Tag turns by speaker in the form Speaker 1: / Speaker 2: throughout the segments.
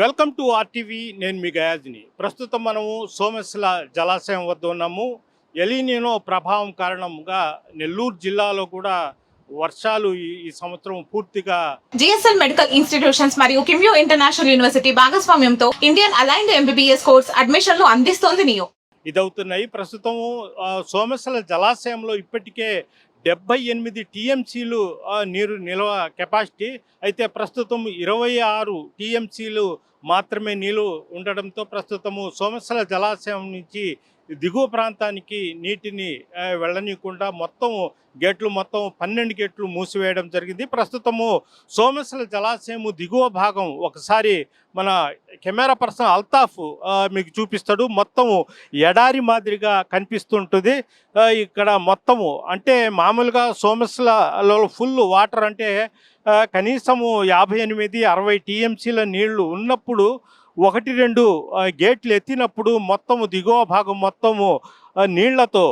Speaker 1: Welcome to RTV. నేను మీ గయాజ్ని. ప్రస్తుతం మనము సోమశిల జలాశయం వద్ద ఉన్నాము. ఎలీనినో ప్రభావం కారణంగా నెల్లూరు జిల్లాలో కూడా వర్షాలు ఈ సంవత్సరం పూర్తిగా
Speaker 2: జిఎస్ఎల్ మెడికల్ ఇన్స్టిట్యూషన్స్ మరియు కిమ్యూ ఇంటర్నేషనల్ యూనివర్సిటీ భాగస్వామ్యంతో ఇండియన్ అలైన్డ్ ఎంబీబీఎస్ కోర్స్ అడ్మిషన్లు అందిస్తోంది నియో.
Speaker 1: ఇదవుతున్నాయి. ప్రస్తుతము సోమశిల జలాశయంలో ఇప్పటికే 78 టీఎంసీలు నీరు నిల్వ కెపాసిటీ అయితే ప్రస్తుతం 26 టీఎంసీలు మాత్రమే నీళ్ళు ఉండడంతో ప్రస్తుతము సోమశిల జలాశయం నుంచి దిగువ ప్రాంతానికి నీటిని వెళ్ళనీయకుండా మొత్తం 12 గేట్లు మూసివేయడం జరిగింది. ప్రస్తుతము సోమశిల జలాశయము దిగువ భాగం ఒకసారి మన కెమెరా పర్సన్ అల్తాఫ్ మీకు చూపిస్తాడు. మొత్తము ఎడారి మాదిరిగా కనిపిస్తుంటుంది. ఇక్కడ మొత్తము అంటే మామూలుగా సోమశిలలో ఫుల్ వాటర్ అంటే కనీసము 58-60 టీఎంసీల నీళ్లు ఉన్నప్పుడు 1-2 గేట్లు ఎత్తినప్పుడు మొత్తము దిగువ భాగం మొత్తము నీళ్లతో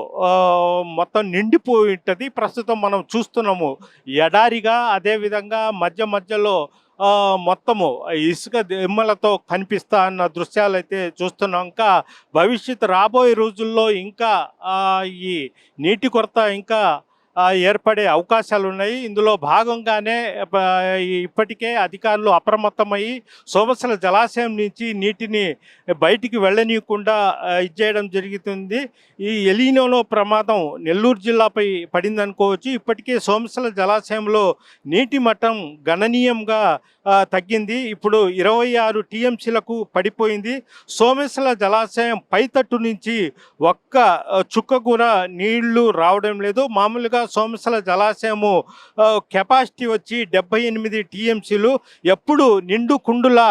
Speaker 1: మొత్తం నిండిపోయి ఉంటుంది. ప్రస్తుతం మనం చూస్తున్నాము ఎడారిగా, అదేవిధంగా మధ్యలో మొత్తము ఇసుక దిమ్మలతో కనిపిస్తా అన్న దృశ్యాలు అయితే చూస్తున్నాం. ఇంకా భవిష్యత్తు రాబోయే రోజుల్లో ఇంకా ఈ నీటి కొరత ఇంకా ఏర్పడే అవకాశాలు ఉన్నాయి. ఇందులో భాగంగానే ఇప్పటికే అధికారులు అప్రమత్తమయ్యి సోమశిల జలాశయం నుంచి నీటిని బయటికి వెళ్ళనీయకుండా ఇచ్చేయడం జరుగుతుంది. ఈ ఎలీనో ప్రమాదం నెల్లూరు జిల్లాపై పడిందనుకోవచ్చు. ఇప్పటికే సోమశిల జలాశయంలో నీటి మట్టం గణనీయంగా తగ్గింది. ఇప్పుడు 26 టీఎంసీలకు పడిపోయింది. సోమశిల జలాశయం పైతట్టు నుంచి ఒక్క చుక్క కూడా నీళ్లు రావడం లేదు. మామూలుగా సోమశిల జలాశయము కెపాసిటీ వచ్చి 78 టీఎంసీలు. ఎప్పుడు నిండు కుండలా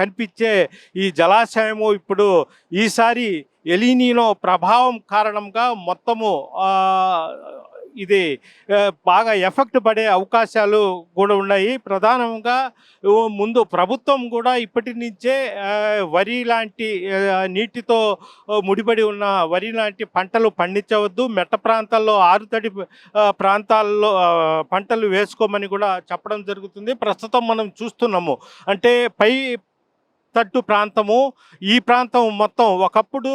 Speaker 1: కనిపించే ఈ జలాశయము ఇప్పుడు ఈసారి ఎలీనినో ప్రభావం కారణంగా మొత్తము ఇది బాగా ఎఫెక్ట్ పడే అవకాశాలు కూడా ఉన్నాయి. ప్రధానంగా ముందు ప్రభుత్వం కూడా ఇప్పటి నుంచే వరి లాంటి నీటితో ముడిపడి ఉన్న వరి లాంటి పంటలు పండించవద్దు, మెట్ట ప్రాంతాల్లో ఆరుతడి ప్రాంతాల్లో పంటలు వేసుకోమని కూడా చెప్పడం జరుగుతుంది. ప్రస్తుతం మనం చూస్తున్నాము అంటే పై తట్టు ప్రాంతము, ఈ ప్రాంతం మొత్తం ఒకప్పుడు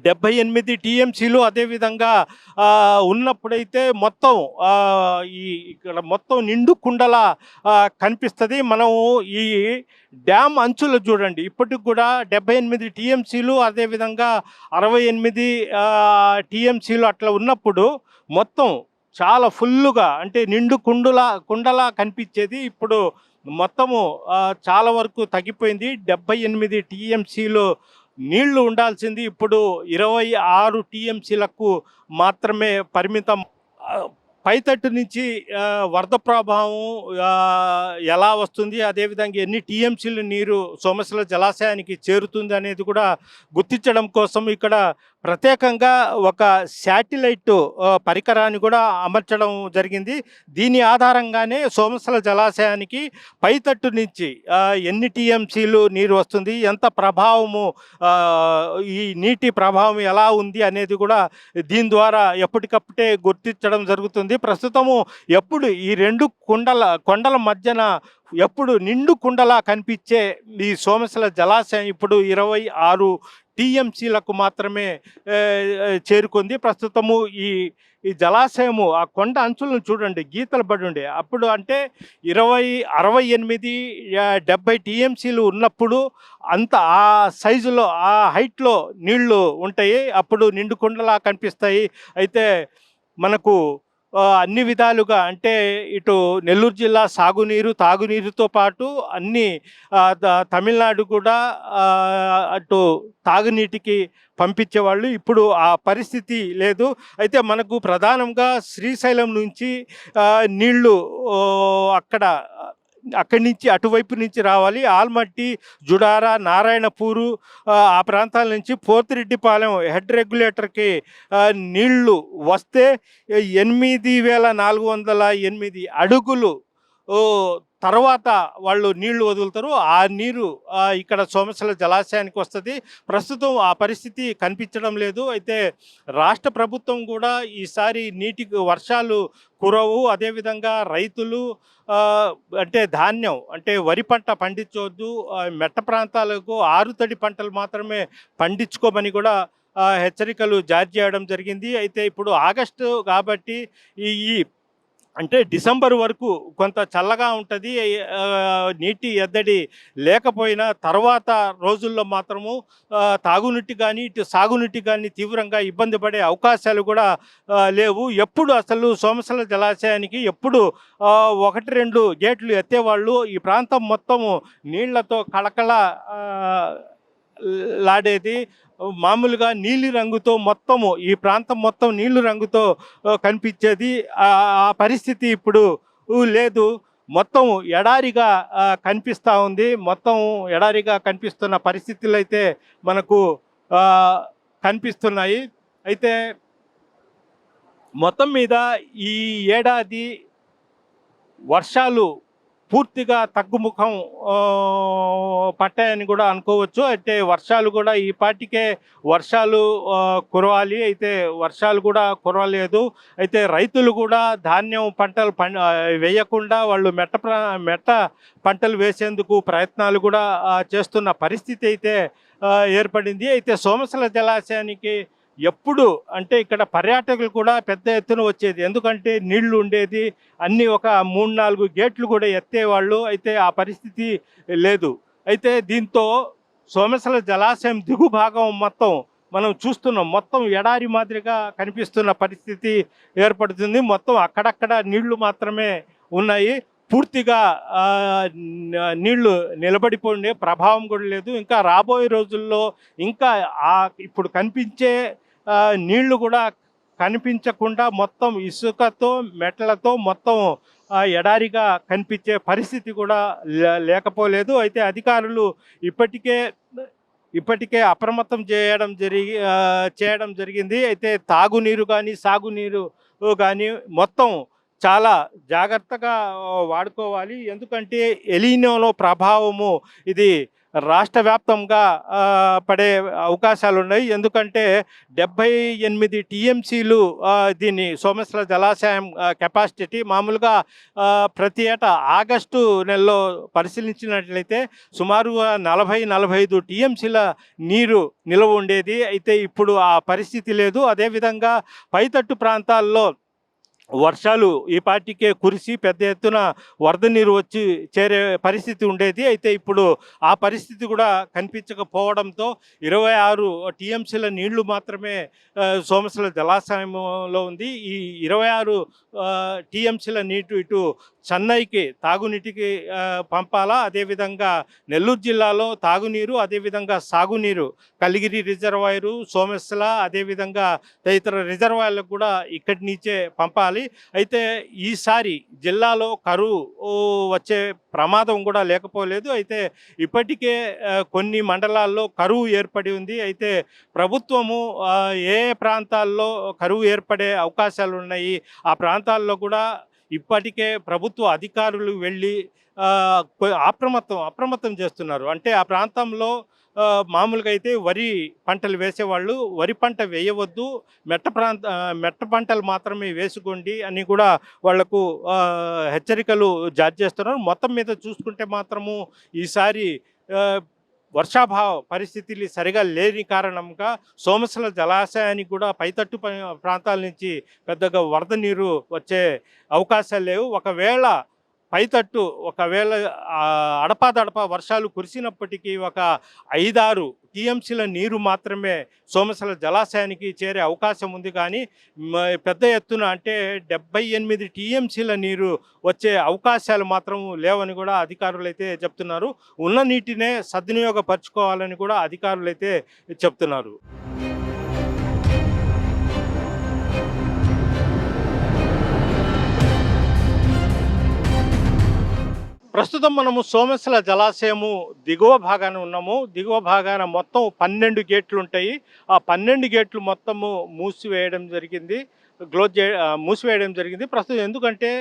Speaker 1: 78 టీఎంసీలు అదేవిధంగా ఉన్నప్పుడైతే మొత్తం ఇక్కడ మొత్తం నిండు కుండలా కనిపిస్తుంది. మనము ఈ డ్యామ్ అంచులు చూడండి, ఇప్పటికి కూడా 78 టీఎంసీలు అదేవిధంగా 68 టీఎంసీలు అట్లా ఉన్నప్పుడు మొత్తం చాలా ఫుల్లుగా అంటే నిండు కుండలా కనిపించేది. ఇప్పుడు మొత్తము చాలా వరకు తగ్గిపోయింది. 78 టీఎంసీలు నీళ్లు ఉండాల్సింది ఇప్పుడు 26 టీఎంసీలకు మాత్రమే పరిమితం. పైతట్టు నుంచి వరద ప్రభావం ఎలా వస్తుంది, అదేవిధంగా ఎన్ని టీఎంసీలు నీరు సోమశిల జలాశయానికి చేరుతుంది అనేది కూడా గుర్తించడం కోసం ఇక్కడ ప్రత్యేకంగా ఒక శాటిలైట్ పరికరాన్ని కూడా అమర్చడం జరిగింది. దీని ఆధారంగానే సోమశిల జలాశయానికి పైతట్టు నుంచి ఎన్ని టీఎంసీలు నీరు వస్తుంది, ఎంత ప్రభావము ఈ నీటి ప్రభావం ఎలా ఉంది అనేది కూడా దీని ద్వారా ఎప్పటికప్పుడే గుర్తించడం జరుగుతుంది. ప్రస్తుతము ఎప్పుడు ఈ రెండు కొండల మధ్యన ఎప్పుడు నిండు కుండలా కనిపించే ఈ సోమశిల జలాశయం ఇప్పుడు 26 టీఎంసీలకు మాత్రమే చేరుకుంది. ప్రస్తుతము ఈ జలాశయము ఆ కొండ అంచులను చూడండి, గీతలు పడి ఉండే అప్పుడు అంటే 68 70 టీఎంసీలు ఉన్నప్పుడు అంత ఆ సైజులో ఆ హైట్లో నీళ్లు ఉంటాయి, అప్పుడు నిండు కుండలా కనిపిస్తాయి. అయితే మనకు అన్ని విధాలుగా అంటే ఇటు నెల్లూరు జిల్లా సాగునీరు తాగునీరుతో పాటు అన్ని తమిళనాడు కూడా అటు తాగునీటికి పంపించేవాళ్ళు. ఇప్పుడు ఆ పరిస్థితి లేదు. అయితే మనకు ప్రధానంగా శ్రీశైలం నుంచి నీళ్లు అక్కడి నుంచి అటువైపు నుంచి రావాలి. ఆల్మట్టి, జుడారా, నారాయణపూరు ఆ ప్రాంతాల నుంచి పోతిరెడ్డిపాలెం హెడ్ రెగ్యులేటర్కి నీళ్లు వస్తే 8,408 అడుగులు తర్వాత వాళ్ళు నీళ్లు వదులుతారు. ఆ నీరు ఇక్కడ సోమశిల జలాశయానికి వస్తుంది. ప్రస్తుతం ఆ పరిస్థితి కనిపించడం లేదు. అయితే రాష్ట్ర ప్రభుత్వం కూడా ఈసారి వర్షాలు కురవు, అదేవిధంగా రైతులు అంటే ధాన్యం అంటే వరి పంట పండించవద్దు, మెట్ట ప్రాంతాలకు ఆరుతడి పంటలు మాత్రమే పండించుకోమని కూడా హెచ్చరికలు జారీ చేయడం జరిగింది. అయితే ఇప్పుడు ఆగస్టు కాబట్టి ఈ అంటే డిసెంబర్ వరకు కొంత చల్లగా ఉంటుంది. నీటి ఎద్దడి లేకపోయినా తర్వాత రోజుల్లో మాత్రము తాగునీటి కానీ ఇటు సాగునీటి కానీ తీవ్రంగా ఇబ్బంది పడే అవకాశాలు కూడా లేవు. ఎప్పుడు అసలు సోమశిల జలాశయానికి ఎప్పుడు 1-2 గేట్లు ఎత్తేవాళ్ళు ఈ ప్రాంతం మొత్తము నీళ్లతో కళకళ లాడేది. మామూలుగా నీలి రంగుతో మొత్తము ఈ ప్రాంతం మొత్తం నీళ్లు రంగుతో కనిపించేది. ఆ పరిస్థితి ఇప్పుడు లేదు. మొత్తం ఎడారిగా కనిపిస్తూ ఉంది. మొత్తం ఎడారిగా కనిపిస్తున్న పరిస్థితులు అయితే మనకు కనిపిస్తున్నాయి. అయితే మొత్తం మీద ఈ ఏడాది వర్షాలు పూర్తిగా తగ్గుముఖం పట్టాయని కూడా అనుకోవచ్చు. అయితే వర్షాలు కూడా ఈ పాటికే కురవాలి. అయితే వర్షాలు కూడా కురవలేదు. అయితే రైతులు కూడా ధాన్యం పంటలు వేయకుండా వాళ్ళు మెట్ట పంటలు వేసేందుకు ప్రయత్నాలు కూడా చేస్తున్న పరిస్థితి అయితే ఏర్పడింది. అయితే సోమశిల జలాశయానికి ఎప్పుడు అంటే ఇక్కడ పర్యాటకులు కూడా పెద్ద ఎత్తున వచ్చేది. ఎందుకంటే నీళ్లు ఉండేది. అన్నీ ఒక 3-4 గేట్లు కూడా ఎత్తేవాళ్ళు. అయితే ఆ పరిస్థితి లేదు. అయితే దీంతో సోమశిల జలాశయం దిగు భాగం మొత్తం మనం చూస్తున్నాం. మొత్తం ఎడారి మాదిరిగా కనిపిస్తున్న పరిస్థితి ఏర్పడుతుంది. మొత్తం అక్కడక్కడ నీళ్లు మాత్రమే ఉన్నాయి. పూర్తిగా నీళ్లు నిలబడిపోయిండే ప్రభావం కూడా లేదు. ఇంకా రాబోయే రోజుల్లో ఇంకా ఇప్పుడు కనిపించే నీళ్లు కూడా కనిపించకుండా మొత్తం ఇసుకతో మెట్లతో మొత్తం ఎడారిగా కనిపించే పరిస్థితి కూడా లేకపోలేదు. అయితే అధికారులు ఇప్పటికే అప్రమత్తం చేయడం జరిగింది. అయితే తాగునీరు కానీ సాగునీరు కానీ మొత్తం చాలా జాగ్రత్తగా వాడుకోవాలి. ఎందుకంటే ఎలీనోలో ప్రభావము ఇది రాష్ట్ర వ్యాప్తంగా పడే అవకాశాలు ఉన్నాయి. ఎందుకంటే 78 టీఎంసీలు దీన్ని సోమశిల జలాశయం కెపాసిటీ. మామూలుగా ప్రతి ఏటా ఆగస్టు నెలలో పరిశీలించినట్లయితే సుమారుగా 40-45 టీఎంసీల నీరు నిల్వ ఉండేది. అయితే ఇప్పుడు ఆ పరిస్థితి లేదు. అదేవిధంగా పైతట్టు ప్రాంతాల్లో వర్షాలు ఈ పాటికే కురిసి పెద్ద ఎత్తున వరద నీరు వచ్చి చేరే పరిస్థితి ఉండేది. అయితే ఇప్పుడు ఆ పరిస్థితి కూడా కనిపించకపోవడంతో 26 టీఎంసీల నీళ్లు మాత్రమే సోమశిల జలాశయంలో ఉంది. ఈ 26 టీఎంసీల నీటి ఇటు చెన్నైకి తాగునీటికి పంపాలా. అదేవిధంగా నెల్లూరు జిల్లాలో తాగునీరు, అదేవిధంగా సాగునీరు కలిగిరి రిజర్వాయరు, సోమశిల, అదేవిధంగా తదితర రిజర్వాయర్లకు కూడా ఇక్కడి నుంచే పంపాలి. అయితే ఈసారి జిల్లాలో కరువు వచ్చే ప్రమాదం కూడా లేకపోలేదు. అయితే ఇప్పటికే కొన్ని మండలాల్లో కరువు ఏర్పడి ఉంది. అయితే ప్రభుత్వము ఏ ప్రాంతాల్లో కరువు ఏర్పడే అవకాశాలు ఉన్నాయి ఆ ప్రాంతాల్లో కూడా ఇప్పటికే ప్రభుత్వ అధికారులు వెళ్ళి అప్రమత్తం చేస్తున్నారు. అంటే ఆ ప్రాంతంలో మామూలుగా అయితే వరి పంటలు వేసేవాళ్ళు వరి పంట వేయవద్దు, మెట్ట పంటలు మాత్రమే వేసుకోండి అని కూడా వాళ్లకు హెచ్చరికలు జారీ చేస్తున్నారు. మొత్తం మీద చూసుకుంటే మాత్రము ఈసారి వర్షాభావ పరిస్థితులు సరిగా లేని కారణంగా సోమశిల జలాశయానికి కూడా పైతట్టు ప్రాంతాల నుంచి పెద్దగా వరద నీరు వచ్చే అవకాశాలు లేవు. ఒకవేళ అడపాదడపా వర్షాలు కురిసినప్పటికీ ఒక 5-6 టీఎంసీల నీరు మాత్రమే సోమశిల జలాశయానికి చేరే అవకాశం ఉంది. కానీ పెద్ద ఎత్తున అంటే 78 టీఎంసీల నీరు వచ్చే అవకాశాలు మాత్రం లేవని కూడా అధికారులు అయితే చెప్తున్నారు. ఉన్న నీటినే సద్వినియోగపరచుకోవాలని కూడా అధికారులు అయితే చెప్తున్నారు. ప్రస్తుతం మనము సోమశిల జలాశయము దిగువ భాగాన ఉన్నాము. దిగువ భాగాన మొత్తం 12 గేట్లు ఉంటాయి. ఆ 12 గేట్లు మొత్తము మూసివేయడం జరిగింది. మూసివేయడం జరిగింది. ప్రస్తుతం ఎందుకంటే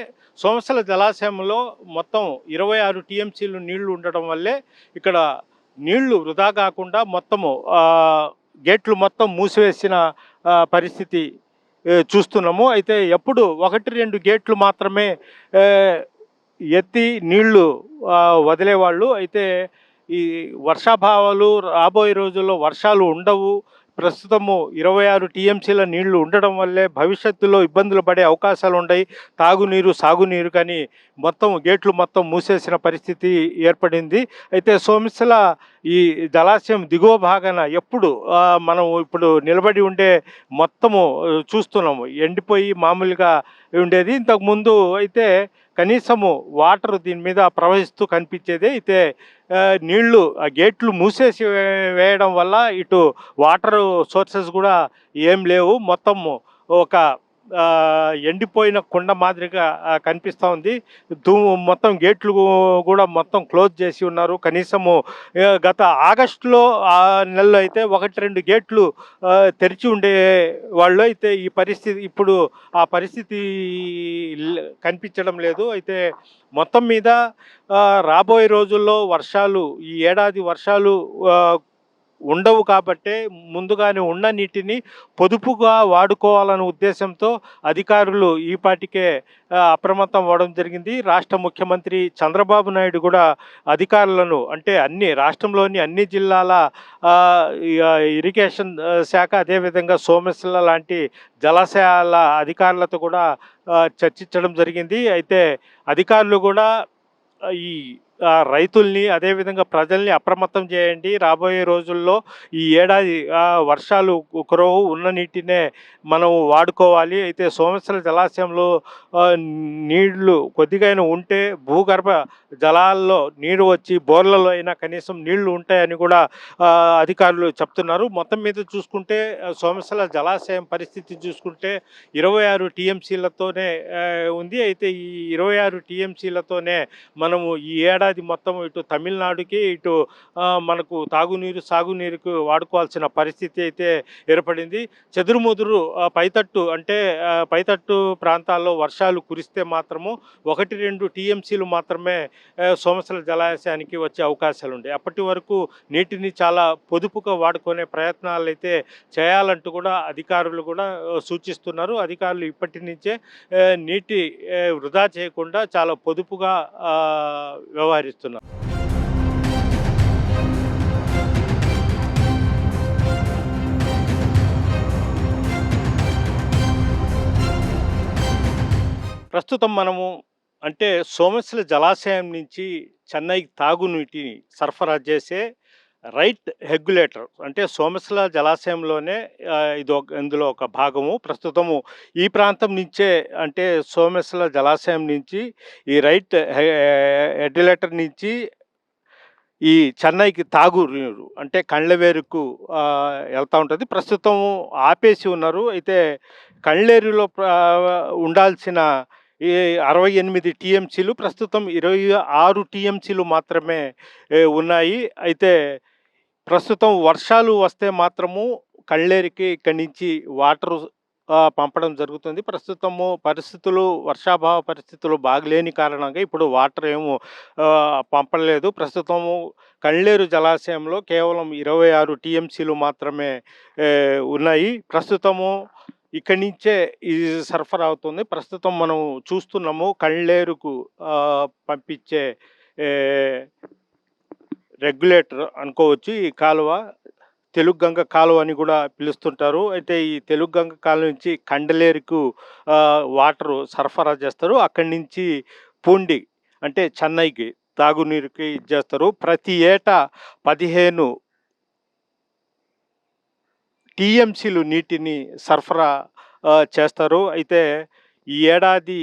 Speaker 1: సోమశిల జలాశయంలో మొత్తం 26 టీఎంసీలు నీళ్లు ఉండడం వల్లే ఇక్కడ నీళ్లు వృధా కాకుండా మొత్తము గేట్లు మొత్తం మూసివేసిన పరిస్థితి చూస్తున్నాము. అయితే ఎప్పుడు 1-2 గేట్లు మాత్రమే ఆ, ఎత్తి నీళ్లు వదిలేవాళ్ళు. అయితే ఈ వర్షాభావాలు రాబోయే రోజుల్లో వర్షాలు ఉండవు. ప్రస్తుతము 26 టీఎంసీల నీళ్లు ఉండడం వల్లే భవిష్యత్తులో ఇబ్బందులు పడే అవకాశాలు ఉన్నాయి. తాగునీరు, సాగునీరు కానీ మొత్తం గేట్లు మొత్తం మూసేసిన పరిస్థితి ఏర్పడింది. అయితే సోమశిల ఈ జలాశయం దిగువ భాగాన ఎప్పుడు మనం ఇప్పుడు నిలబడి ఉండే మొత్తము చూస్తున్నాము ఎండిపోయి మామూలుగా ఉండేది. ఇంతకుముందు అయితే కనీసము వాటర్ దీని మీద ప్రవహిస్తూ కనిపించేది. అయితే నీళ్లు ఆ గేట్లు మూసేసి వేయడం వల్ల ఇటు వాటర్ సోర్సెస్ కూడా ఏం లేవు. మొత్తము ఒక ఎండిపోయిన కుండ మాదిరిగా కనిపిస్తూ ఉంది. మొత్తం గేట్లు కూడా మొత్తం క్లోజ్ చేసి ఉన్నారు. కనీసము గత ఆగస్టులో ఆ నెలలో అయితే 1-2 గేట్లు తెరిచి ఉండే వాళ్ళు. అయితే ఈ పరిస్థితి ఇప్పుడు ఆ పరిస్థితి కనిపించడం లేదు. అయితే మొత్తం మీద రాబోయే రోజుల్లో వర్షాలు ఈ ఏడాది వర్షాలు ఉండవు కాబట్టే ముందుగానే ఉన్న నీటిని పొదుపుగా వాడుకోవాలనే ఉద్దేశంతో అధికారులు ఈపాటికే అప్రమత్తం అవ్వడం జరిగింది. రాష్ట్ర ముఖ్యమంత్రి చంద్రబాబు నాయుడు కూడా అధికారులను అంటే రాష్ట్రంలోని అన్ని జిల్లాల ఇరిగేషన్ శాఖ అదేవిధంగా సోమశిల లాంటి జలాశయాల అధికారులతో కూడా చర్చించడం జరిగింది. అయితే అధికారులు కూడా ఈ రైతుల్ని అదేవిధంగా ప్రజల్ని అప్రమత్తం చేయండి. రాబోయే రోజుల్లో ఈ ఏడాది వర్షాలు కురవు, ఉన్న నీటినే మనం వాడుకోవాలి. అయితే సోమశిల జలాశయంలో నీళ్లు కొద్దిగైనా ఉంటే భూగర్భ జలాల్లో నీరు వచ్చి బోర్లలో అయినా కనీసం నీళ్లు ఉంటాయని కూడా అధికారులు చెప్తున్నారు. మొత్తం మీద చూసుకుంటే సోమశిల జలాశయం పరిస్థితి చూసుకుంటే 26 టీఎంసీలతోనే ఉంది. అయితే ఈ 26 టీఎంసీలతోనే మనము ఈ ఏడాది మొత్తం ఇటు తమిళనాడుకి ఇటు మనకు తాగునీరు సాగునీరుకు వాడుకోవాల్సిన పరిస్థితి అయితే ఏర్పడింది. చెదురుముదురు పైతట్టు ప్రాంతాల్లో వర్షాలు కురిస్తే మాత్రము 1-2 టీఎంసీలు మాత్రమే సోమశిల జలాశయానికి వచ్చే అవకాశాలు ఉంటాయి. అప్పటి వరకు నీటిని చాలా పొదుపుగా వాడుకునే ప్రయత్నాలు అయితే చేయాలంటూ కూడా అధికారులు కూడా సూచిస్తున్నారు. అధికారులు ఇప్పటి నుంచే నీటి వృధా చేయకుండా చాలా పొదుపుగా వ్యవహరిస్తున్నారు. ప్రస్తుతం మనము అంటే సోమశిల జలాశయం నుంచి చెన్నైకి తాగునీటిని సరఫరా చేసే రైట్ రెగ్యులేటర్ అంటే సోమశిల జలాశయంలోనే ఇందులో ఒక భాగము. ప్రస్తుతము ఈ ప్రాంతం నుంచే అంటే సోమశిల జలాశయం నుంచి ఈ రైట్ రెగ్యులేటర్ నుంచి ఈ చెన్నైకి తాగు నీరు అంటే కండ్లవేరుకు వెళ్తూ ఉంటుంది. ప్రస్తుతం ఆపేసి ఉన్నారు. అయితే కండ్లేరులో ఉండాల్సిన ఈ 68 టీఎంసీలు ప్రస్తుతం 26 టీఎంసీలు మాత్రమే ఉన్నాయి. అయితే ప్రస్తుతం వర్షాలు వస్తే మాత్రము కళ్ళేరికి ఇక్కడి నుంచి వాటరు పంపడం జరుగుతుంది. ప్రస్తుతము వర్షాభావ పరిస్థితులు బాగలేని కారణంగా ఇప్పుడు వాటర్ ఏమో పంపలేదు. ప్రస్తుతము కళ్ళేరు జలాశయంలో కేవలం 26 టీఎంసీలు మాత్రమే ఉన్నాయి. ప్రస్తుతము ఇక్కడి నుంచే ఇది సరఫరా అవుతుంది. ప్రస్తుతం మనం చూస్తున్నాము కళ్ళేరుకు పంపించే రెగ్యులేటర్ అనుకోవచ్చు. ఈ కాలువ తెలుగుగంగ కాలువ అని కూడా పిలుస్తుంటారు. అయితే ఈ తెలుగుగంగ కాలువ నుంచి కండలేరుకు వాటరు సరఫరా చేస్తారు. అక్కడి నుంచి పూండి అంటే చెన్నైకి తాగునీరుకి ఇచ్చేస్తారు. ప్రతి ఏటా 15 టీఎంసీలు నీటిని సరఫరా చేస్తారు. అయితే ఈ ఏడాది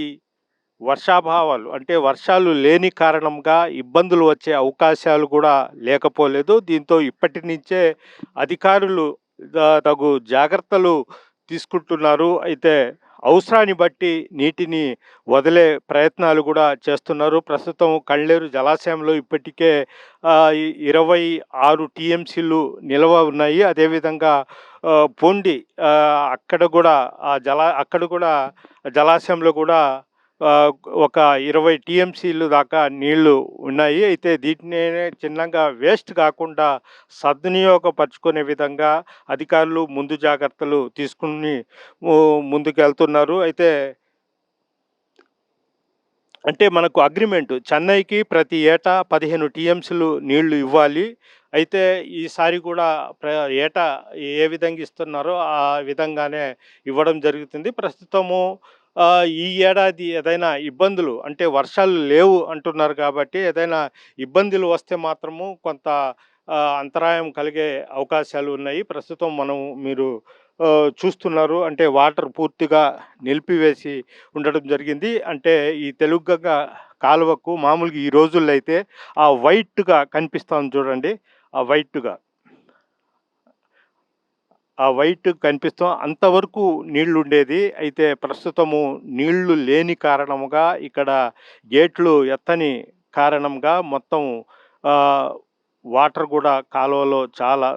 Speaker 1: వర్షాభావాలు అంటే వర్షాలు లేని కారణంగా ఇబ్బందులు వచ్చే అవకాశాలు కూడా లేకపోలేదు. దీంతో ఇప్పటి నుంచే అధికారులు తగు జాగ్రత్తలు తీసుకుంటున్నారు. అయితే అవసరాన్ని బట్టి నీటిని వదిలే ప్రయత్నాలు కూడా చేస్తున్నారు. ప్రస్తుతం కళ్ళేరు జలాశయంలో ఇప్పటికే 26 టీఎంసీలు నిల్వ ఉన్నాయి. అదేవిధంగా పొండి అక్కడ కూడా అక్కడ కూడా జలాశయంలో కూడా ఆహ్, ఒక 20 టీఎంసీలు దాకా నీళ్లు ఉన్నాయి. అయితే దీటిని చిన్నగా వేస్ట్ కాకుండా సద్వినియోగపరుచుకునే విధంగా అధికారులు ముందు జాగ్రత్తలు తీసుకొని ముందుకెళ్తున్నారు. అయితే అంటే మనకు అగ్రిమెంట్ చెన్నైకి ప్రతి ఏటా 15 టీఎంసీలు నీళ్లు ఇవ్వాలి. అయితే ఈసారి కూడా ఏటా ఏ విధంగా ఇస్తున్నారో ఆ విధంగానే ఇవ్వడం జరుగుతుంది. ప్రస్తుతము ఈ ఏడాది ఏదైనా ఇబ్బందులు అంటే వర్షాలు లేవు అంటున్నారు కాబట్టి ఏదైనా ఇబ్బందులు వస్తే మాత్రము కొంత అంతరాయం కలిగే అవకాశాలు ఉన్నాయి. ప్రస్తుతం మీరు చూస్తున్నారు. అంటే వాటర్ పూర్తిగా నిలిపివేసి ఉండడం జరిగింది. అంటే ఈ తెలుగంగ కాలువకు మామూలుగా ఈ రోజుల్లో అయితే ఆ వైట్‌గా కనిపిస్తుంది చూడండి. ఆ వైట్‌గా ఆ వైట్ కనిపిస్తాం అంతవరకు నీళ్లుండేది. అయితే ప్రస్తుతము నీళ్లు లేని కారణముగా ఇక్కడ గేట్లు ఎత్తని కారణంగా మొత్తం ఆహ్, వాటర్ గూడా కాలువలో చాలా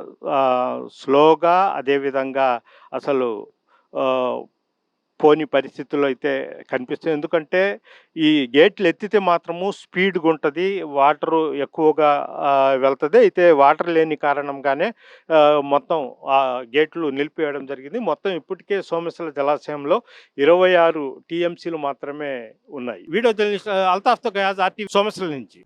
Speaker 1: స్లోగా అదేవిధంగా అసలు ఆహ్, పోని పరిస్థితుల్లో అయితే కనిపిస్తుంది. ఎందుకంటే ఈ గేట్లు ఎత్తితే మాత్రము స్పీడ్‌గుంటది. వాటరు ఎక్కువగా వెళ్తది. అయితే వాటర్ లేని కారణంగానే మొత్తం గేట్లు నిలిపివేయడం జరిగింది. మొత్తం ఇప్పటికే సోమశిల జలాశయంలో 26 టీఎంసీలు మాత్రమే ఉన్నాయి. వీడియో జర్నలిస్ట్ అల్తాఫ్‌తో గయాజ్ ఆర్టీవీ సోమశిల నుంచి.